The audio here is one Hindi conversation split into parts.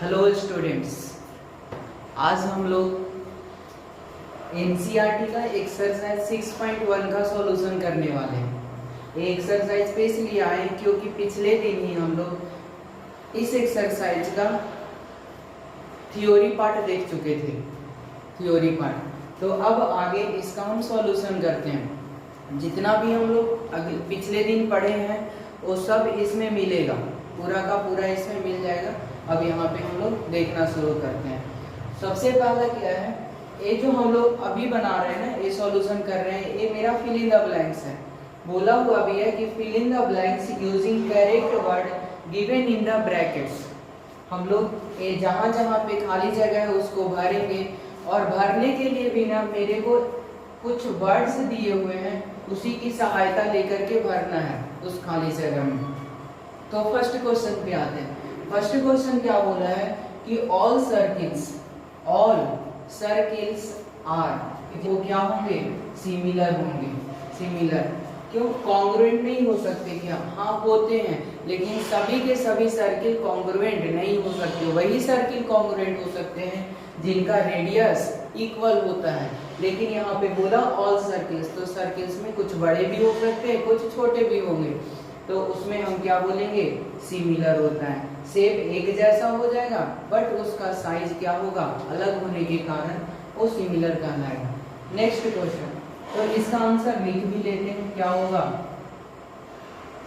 हेलो स्टूडेंट्स, आज हम लोग एनसीईआरटी का एक्सरसाइज 6.1 का सॉल्यूशन करने वाले हैं। ये एक्सरसाइज पे इसलिए आए क्योंकि पिछले दिन ही हम लोग इस एक्सरसाइज का थ्योरी पार्ट देख चुके थे। थ्योरी पार्ट तो अब आगे इसका हम सॉल्यूशन करते हैं। जितना भी हम लोग पिछले दिन पढ़े हैं वो सब इसमें मिलेगा, पूरा का पूरा इसमें मिल जाएगा। अब यहाँ पे हम लोग देखना शुरू करते हैं। सबसे पहला क्या है, ये जो हम लोग अभी बना रहे हैं ना, ये सॉल्यूशन कर रहे हैं, ये मेरा फिल इन द ब्लैंक्स है। बोला हुआ भी है कि fill in the blanks using correct word given in the brackets. हम लोग ये जहाँ जहाँ पे खाली जगह है उसको भरेंगे, और भरने के लिए भी ना मेरे को कुछ वर्ड्स दिए हुए हैं, उसी की सहायता लेकर के भरना है उस खाली जगह में। तो फर्स्ट क्वेश्चन पे आते हैं। फर्स्ट क्वेश्चन क्या बोला है कि ऑल सर्किल्स आर, वो क्या होंगे, सिमिलर होंगे। सिमिलर क्यों, कॉन्ग्रुएंट नहीं हो सकते क्या? हाँ होते हैं, लेकिन सभी के सभी सर्किल कॉन्ग्रुएंट नहीं हो सकते। वही सर्किल कॉन्ग्रुएंट हो सकते हैं जिनका रेडियस इक्वल होता है। लेकिन यहाँ पे बोला ऑल सर्किल्स, तो सर्किल्स में कुछ बड़े भी हो सकते हैं, कुछ छोटे भी होंगे। तो उसमें हम क्या बोलेंगे, सिमिलर होता है। शेप एक जैसा हो जाएगा, बट उसका साइज क्या होगा, अलग होने के कारण वो सिमिलर कहलाएगा। नेक्स्ट क्वेश्चन, तो इसका आंसर लिख भी लेते हैं, क्या होगा,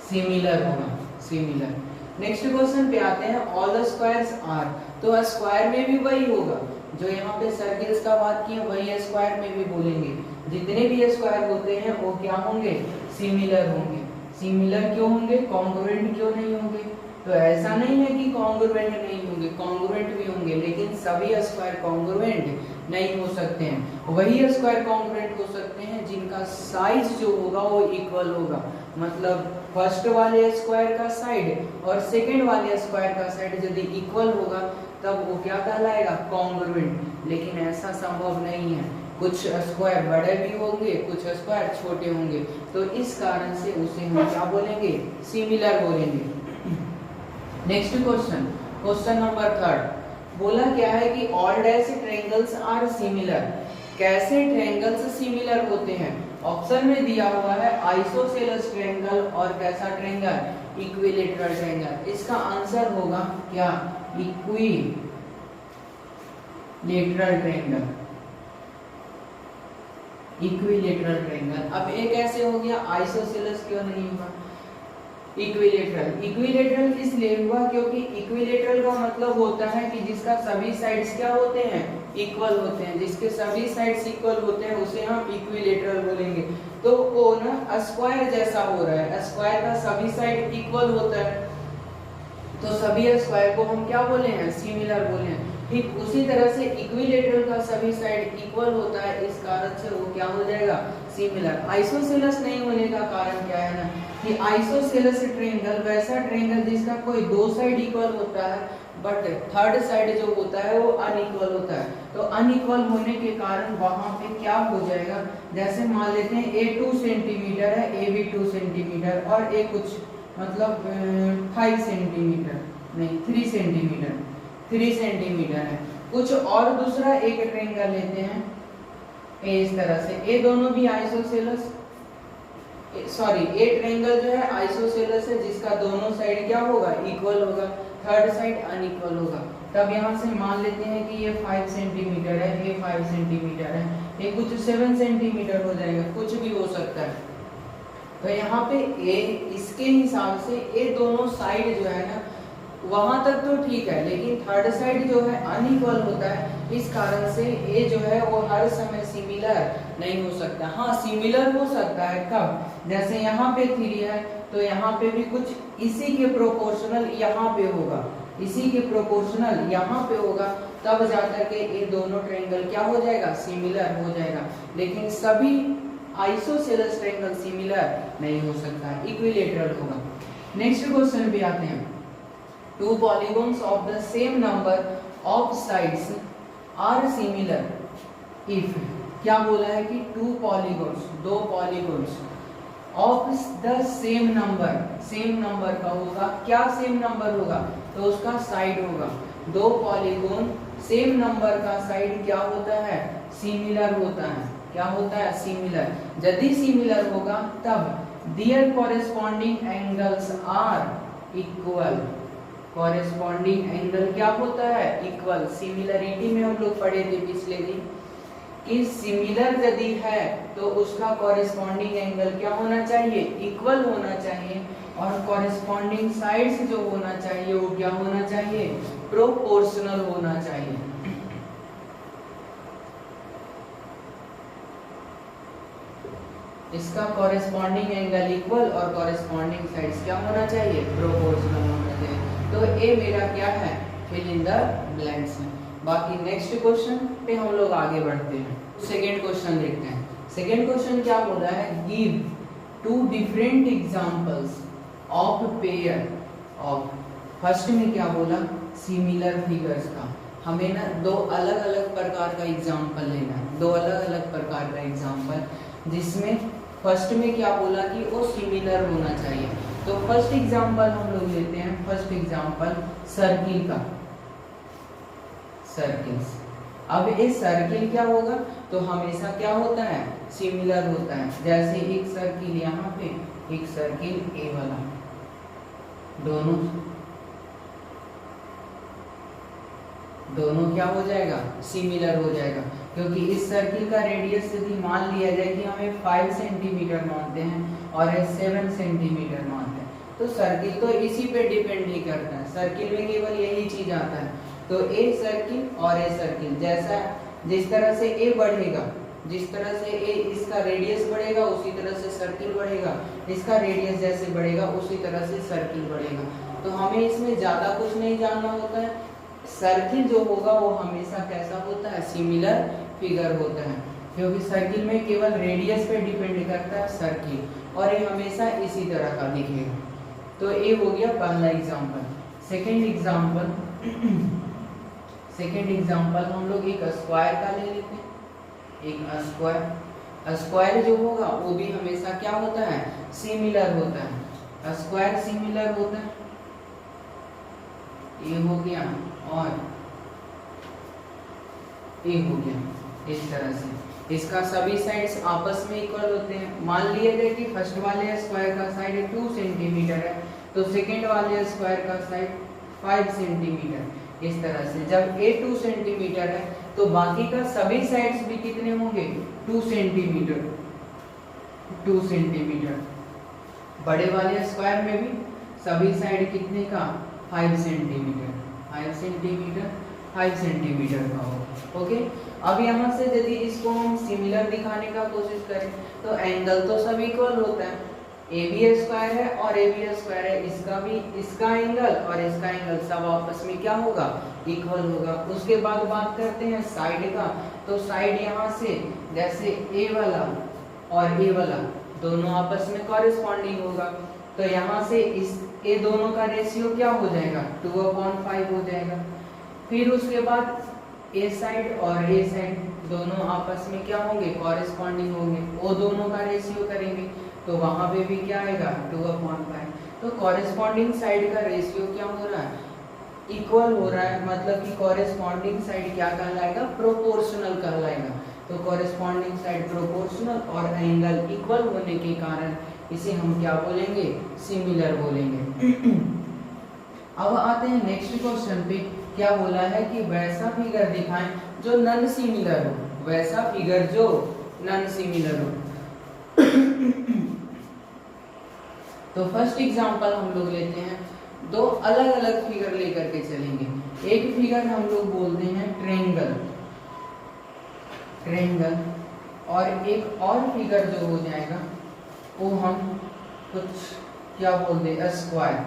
सिमिलर होगा, सिमिलर। नेक्स्ट क्वेश्चन पे आते हैं, ऑल स्क्वायर्स आर, तो स्क्वायर में भी वही होगा जो यहाँ पे सर्किल्स का बात किए, वही स्क्वायर में भी बोलेंगे। जितने भी स्क्वायर होते हैं वो क्या होंगे, सिमिलर होंगे। सिमिलर क्यों होंगे, कॉन्ग्रुएंट क्यों नहीं होंगे? तो ऐसा नहीं है कि कॉन्ग्रुएंट नहीं होंगे, कॉन्ग्रुएंट भी होंगे, लेकिन सभी स्क्वायर कॉन्ग्रुएंट नहीं हो सकते हैं। वही स्क्वायर कॉन्ग्रुएंट हो सकते हैं जिनका साइज जो होगा वो इक्वल होगा। मतलब फर्स्ट वाले स्क्वायर का साइड और सेकंड वाले स्क्वायर का साइड यदि इक्वल होगा तब वो क्या कहलाएगा, कॉन्ग्रुएंट। लेकिन ऐसा संभव नहीं है, कुछ स्क्वायर बड़े भी होंगे, कुछ स्क्वायर छोटे होंगे, तो इस कारण से उसे हम क्या बोलेंगे, सिमिलर बोलेंगे। नेक्स्ट क्वेश्चन, क्वेश्चन नंबर 3 बोला क्या है कि all dash triangles are similar. कैसे ट्रायंगल्स सिमिलर होते हैं? ऑप्शन में दिया हुआ है आइसोसेलेस ट्रायंगल और कैसा ट्रायंगल, इक्विलैटरल ट्रायंगल। इसका आंसर होगा क्या, इक्विलैटरल ट्रायंगल। Equilateral triangle. अब ये कैसे हो गया, आइसोसेलेस क्यों नहीं हुआ, इक्विलैटरल। इक्विलैटरल इसलिए हुआ क्योंकि इक्विलैटरल का मतलब होता है कि जिसका सभी साइड्स क्या होते हैं, इक्वल होते हैं। जिसके सभी साइड्स इक्वल होते हैं उसे हम इक्विलैटरल बोलेंगे। तो वो ना स्क्वायर जैसा हो रहा है, स्क्वायर का सभी साइड इक्वल होता है, तो सभी स्क्वायर को हम क्या बोले हैं, सिमिलर बोले हैं। ठीक उसी तरह से इक्विलैटरल का सभी साइड इक्वल होता है, इस कारण से वो क्या हो जाएगा, सिमिलर। आइसोसेलेस नहीं होने का कारण क्या है ना, कि आइसोसेलेस ट्रायंगल वैसा ट्रायंगल जिसका कोई दो साइड इक्वल होता है, बट थर्ड साइड जो होता है वो अनइक्वल होता है। तो अनइक्वल होने के कारण वहां पे क्या हो जाएगा, जैसे मान लेते हैं ए 2 सेंटीमीटर है, ए भी 2 सेंटीमीटर, और ए कुछ मतलब 5 सेंटीमीटर नहीं 3 सेंटीमीटर 3 सेंटीमीटर है। कुछ और दूसरा एक ट्रायंगल लेते हैं ए, इस तरह से, ये दोनों भी आइसोसेलेस, सॉरी ए ट्रायंगल जो है आइसोसेलेस है, जिसका दोनों साइड क्या होगा, इक्वल होगा, थर्ड साइड अनइक्वल होगा। तब यहाँ से मान लेते हैं कि ये 5 सेंटीमीटर है, ये 5 सेंटीमीटर है, ये कुछ 7 सेंटीमीटर हो जाएगा, कुछ भी हो सकता है। तो यहाँ पे ए, इसके हिसाब से ये दोनों साइड जो है ना वहां तक तो ठीक है, लेकिन थर्ड साइड जो है अनइक्वल होता है, इस कारण से ये जो है वो हर समय सिमिलर नहीं हो सकता। हाँ सिमिलर हो सकता है कब, जैसे यहाँ पे 3 है तो यहाँ पे भी कुछ इसी के प्रोपोर्शनल यहाँ पे होगा, इसी के प्रोपोर्शनल यहाँ पे होगा, तब जाकर के ये दोनों ट्रायंगल क्या हो जाएगा, सिमिलर हो जाएगा। लेकिन सभी आइसोसेलेस ट्रायंगल सिमिलर नहीं हो सकता, इक्विलैटरल होगा। नेक्स्ट क्वेश्चन पे आते हैं, two polygons of the same number of sides are similar if, क्या बोला है कि two polygons, दो polygons of the same number, same number का होगा, क्या same number होगा, तो उसका साइड होगा। दो पॉलीगॉन सेम नंबर का साइड क्या होता है, सिमिलर होता है। क्या होता है, सिमिलर। यदि सिमिलर होगा तब there corresponding angles are equal. Corresponding angle क्या होता है, इक्वल। सिमिलरिटी में हम लोग पढ़े थे पिछले दिन कि सिमिलर यदि है तो उसका कॉरेस्पॉन्डिंग एंगल क्या होना चाहिए, इक्वल होना चाहिए। और कॉरेस्पॉन्डिंग साइड्स जो होना चाहिए वो क्या होना चाहिए, प्रोपोर्शनल होना चाहिए। इसका कॉरेस्पॉन्डिंग एंगल इक्वल और कॉरेस्पॉन्डिंग साइड्स क्या होना चाहिए, प्रोपोर्शनल होना चाहिए। तो ए मेरा क्या है, फिल इन द ब्लैंक्स है। बाकी नेक्स्ट क्वेश्चन पे हम लोग आगे बढ़ते हैं। सेकेंड क्वेश्चन देखते हैं। सेकेंड क्वेश्चन क्या बोल रहा है, give two different examples of pair of. First में क्या बोला, सिमिलर फिगर्स का। हमें ना दो अलग अलग प्रकार का एग्जांपल लेना है, दो अलग अलग प्रकार का एग्जांपल, जिसमें फर्स्ट में क्या बोला कि वो सिमिलर होना चाहिए। तो फर्स्ट एग्जांपल हम लोग लेते हैं, फर्स्ट एग्जांपल सर्किल का, सर्किल्स। अब ये सर्किल क्या होगा, तो हमेशा क्या होता है, सिमिलर होता है। जैसे एक सर्किल यहाँ पे, एक सर्किल ए वाला, दोनों क्या हो जाएगा, सिमिलर हो जाएगा। क्योंकि इस सर्किल का रेडियस यदि मान लिया जाए कि हमें 5 सेंटीमीटर मानते हैं और 7 सेंटीमीटर मानते हैं, तो सर्किल तो इसी पे डिपेंड ही करता है। सर्किल में केवल यही चीज आता है। तो ए सर्किल और ए सर्किल, जैसा जिस तरह से ए बढ़ेगा, जिस तरह से ए इसका रेडियस बढ़ेगा उसी तरह से सर्किल बढ़ेगा, इसका रेडियस जैसे बढ़ेगा उसी तरह से सर्किल बढ़ेगा। तो हमें इसमें ज्यादा कुछ नहीं जानना होता है। सर्किल जो होगा वो हमेशा कैसा होता है, सिमिलर फिगर होता है। क्योंकि सर्किल में केवल रेडियस पे डिपेंड करता है सर्किल, और ये हमेशा इसी तरह का दिखेगा। तो ये हो गया पहला एग्जांपल। सेकेंड एग्जांपल हम लोग एक स्क्वायर का ले लेते हैं। एक स्क्वायर जो होगा वो भी हमेशा क्या होता है, सिमिलर होता है। स्क्वायर सिमिलर होता है, ये हो गया और ये हो गया। इस तरह से इसका सभी साइड्स आपस में इक्वल होते हैं। मान लिया जाए कि फर्स्ट वाले स्क्वायर का साइड 2 सेंटीमीटर है, तो सेकेंड वाले स्क्वायर का साइड 5 सेंटीमीटर। इस तरह से जब ए 2 सेंटीमीटर है तो बाकी का सभी साइड्स भी कितने होंगे, 2 सेंटीमीटर। 2 सेंटीमीटर। बड़े वाले स्क्वायर में भी सभी साइड कितने का, 5 सेंटीमीटर। 5 सेंटीमीटर का होगा। ओके, अब यहाँ से यदि इसको हम सिमिलर दिखाने का कोशिश करें तो एंगल तो सब इक्वल होता है। ए बी स्क्वायर है और ए बी स्क्वायर है, इसका भी, इसका एंगल और इसका एंगल सब आपस में क्या होगा, इक्वल होगा। उसके बाद बात करते हैं साइड का। तो साइड यहाँ से जैसे ए वाला और ए वाला दोनों आपस में कॉरेस्पॉन्डिंग होगा, तो यहाँ से इस ए दोनों का रेशियो क्या हो जाएगा, 2/5 हो जाएगा। फिर उसके बाद ए साइड और ए साइड दोनों आपस में क्या होंगे, कॉरेस्पॉन्डिंग होंगे। वो दोनों का रेशियो करेंगे तो वहां पे भी क्या आएगा, 2/5। तो कॉरेस्पॉन्डिंग साइड का रेशियो क्या हो रहा है, इक्वल हो रहा है। मतलब कि कॉरेस्पॉन्डिंग साइड क्या कहलाएगा, प्रोपोर्शनल कहलाएगा। तो कॉरेस्पॉन्डिंग साइड प्रोपोर्शनल और एंगल इक्वल होने के कारण इसे हम क्या बोलेंगे, सिमिलर बोलेंगे। अब आते हैं नेक्स्ट क्वेश्चन पे। क्या बोला है कि वैसा फिगर दिखाएं जो नॉन सिमिलर हो, वैसा फिगर जो नॉन सिमिलर हो। तो फर्स्ट एग्जांपल हम लोग लेते हैं, दो अलग अलग फिगर लेकर के चलेंगे। एक फिगर हम लोग बोलते हैं ट्रायंगल, और एक और फिगर जो हो जाएगा वो हम कुछ क्या बोलते हैं, स्क्वायर।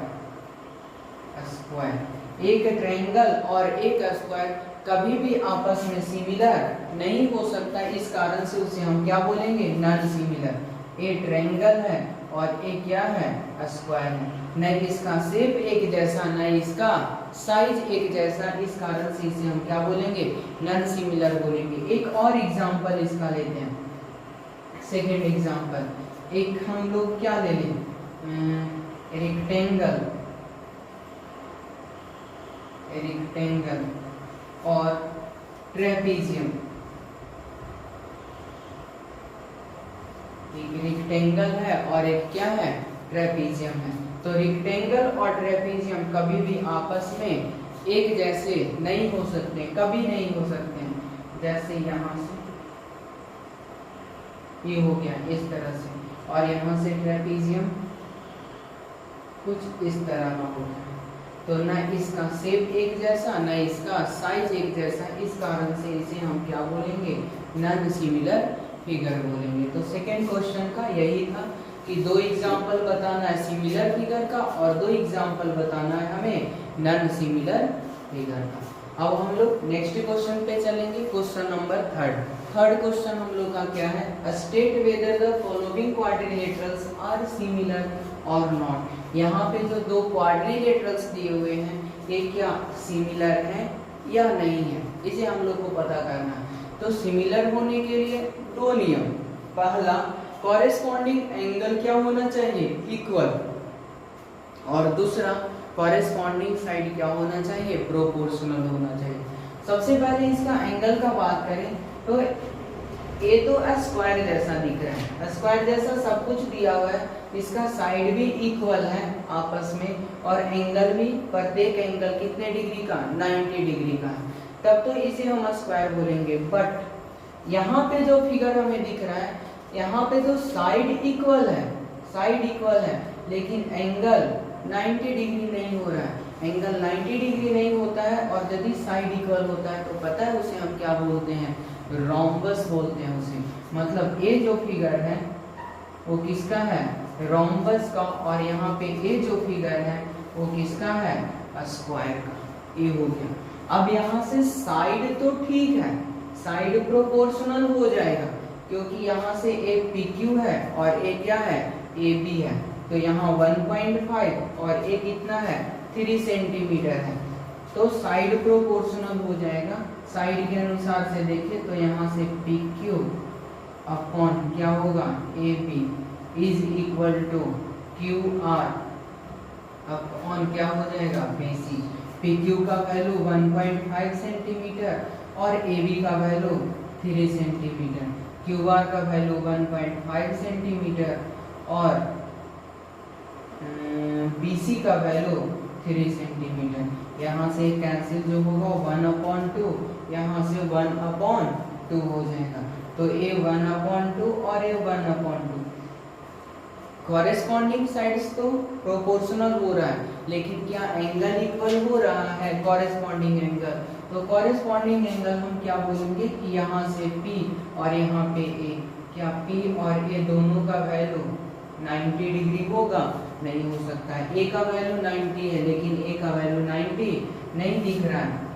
एक ट्रायंगल और एक स्क्वायर कभी भी आपस में सिमिलर नहीं हो सकता, इस कारण से उसे हम क्या बोलेंगे, नॉन सिमिलर। ये ट्रायंगल है और ये क्या है, स्क्वायर है। न इसका शेप एक जैसा, न इसका साइज एक जैसा, इस कारण से इसे हम क्या बोलेंगे, नॉन सिमिलर बोलेंगे। एक और एग्जांपल इसका लेते हैं, सेकेंड एग्जांपल। एक हम लोग क्या ले लें, रेक्टेंगल, रेक्टेंगल और ट्रेपीजियम। एक रेक्टेंगल है और एक क्या है, ट्रेपीजियम है। तो रेक्टेंगल और ट्रेपीजियम कभी भी आपस में एक जैसे नहीं हो सकते, कभी नहीं हो सकते हैं। जैसे यहाँ से ये हो गया इस तरह से, और यहाँ से ट्रेपीजियम कुछ इस तरह का होता है। तो ना इसका शेप एक जैसा, ना इसका साइज एक जैसा, इस कारण से इसे हम क्या बोलेंगे, नॉन सिमिलर फिगर बोलेंगे। तो सेकेंड क्वेश्चन का यही था कि दो एग्जाम्पल बताना है सिमिलर फिगर का और दो एग्जाम्पल बताना है हमें नॉन सिमिलर फिगर का। अब हम लोग नेक्स्ट क्वेश्चन पे चलेंगे, क्वेश्चन नंबर थर्ड क्वेश्चन हम लोग का क्या है, state whether the following quadrilaterals are similar और नॉट। यहाँ पे जो दो क्वाड्रिलेटरल्स दिए हुए हैं ये क्या सिमिलर है या नहीं है, इसे हम लोग को पता करना है। तो सिमिलर होने के लिए दो नियम, पहला कॉरेस्पॉन्डिंग एंगल क्या होना चाहिए, इक्वल, और दूसरा कॉरेस्पॉन्डिंग साइड क्या होना चाहिए, प्रोपोर्शनल होना चाहिए। सबसे पहले इसका एंगल का बात करें तो ये तो स्क्वायर जैसा दिख रहा है, स्क्वायर जैसा सब कुछ दिया हुआ है, इसका साइड भी इक्वल है आपस में, और एंगल भी प्रत्येक एंगल कितने डिग्री का, 90 डिग्री का है, तब तो इसे हम स्क्वायर बोलेंगे। बट यहाँ पे जो फिगर हमें दिख रहा है, यहाँ पे तो साइड इक्वल है, लेकिन एंगल 90 डिग्री नहीं हो रहा है। एंगल 90 डिग्री नहीं होता है, और यदि साइड इक्वल होता है तो पता है उसे हम क्या बोलते हैं, रोम्बस बोलते हैं उसे। मतलब ये जो फिगर है वो किसका है, रोम्बस का, और यहाँ पे ये जो फिगर है वो किसका है, स्क्वायर का। ये हो गया। अब यहाँ से साइड तो ठीक है, साइड प्रोपोर्शनल हो जाएगा, क्योंकि यहाँ से एक PQ है और एक क्या है, AB है। तो यहाँ 1.5 और एक कितना है, 3 सेंटीमीटर है, तो साइड प्रोपोर्शनल हो जाएगा। साइड के अनुसार से देखें तो यहाँ से PQ अपॉन क्या होगा, AB is equal to QR upon क्या हो जाएगा, BC। PQ का वैल्यू 1.5 सेंटीमीटर और AB का वैल्यू 3 सेंटीमीटर, QR का वैल्यू 1.5 सेंटीमीटर और BC का वैल्यू 3 सेंटीमीटर। यहाँ से कैंसिल जो होगा 1/2, यहाँ से 1/2 हो जाएगा। तो ये 1/2 और ये 1/2। कॉरेस्पॉन्डिंग साइड्स तो प्रोपोर्शनल हो रहा है, लेकिन क्या एंगल इक्वल हो रहा है, कॉरेस्पॉन्डिंग एंगल। तो कॉरेस्पॉन्डिंग एंगल हम क्या बोलेंगे कि यहाँ से P और यहाँ पे A, क्या P और A दोनों का वैल्यू 90 डिग्री होगा, नहीं हो सकता है। A का वैल्यू 90 है, लेकिन A का वैल्यू 90 नहीं दिख रहा है,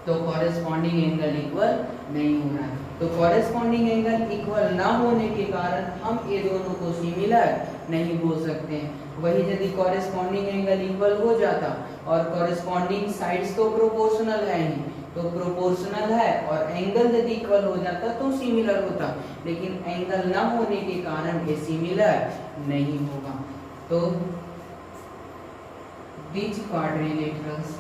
तो कॉरेस्पॉन्डिंग एंगल इक्वल नहीं हो रहा है। तो कॉरेस्पॉन्डिंग एंगल इक्वल ना होने के कारण हम ये दोनों को सिमिलर नहीं बोल सकते हैं। वही यदि कॉरेस्पॉन्डिंग एंगल इक्वल हो जाता और कॉरेस्पॉन्डिंग साइड्स तो प्रोपोर्शनल है ही, तो प्रोपोर्शनल है और एंगल यदि इक्वल हो जाता तो सिमिलर होता, लेकिन एंगल ना होने के कारण ये सिमिलर नहीं होगा। तो these quadrilaterals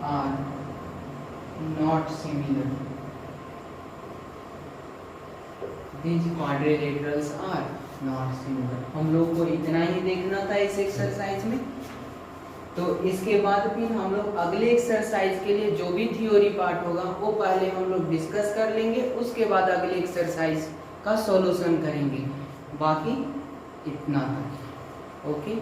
are not similar. These quadrilaterals are not similar. हम लोग को इतना ही देखना था इस एक्सरसाइज में। तो इसके बाद फिर हम लोग अगले एक्सरसाइज के लिए जो भी थ्योरी पार्ट होगा वो पहले हम लोग डिस्कस कर लेंगे, उसके बाद अगले एक्सरसाइज का सॉल्यूशन करेंगे। बाकी इतना था। ओके।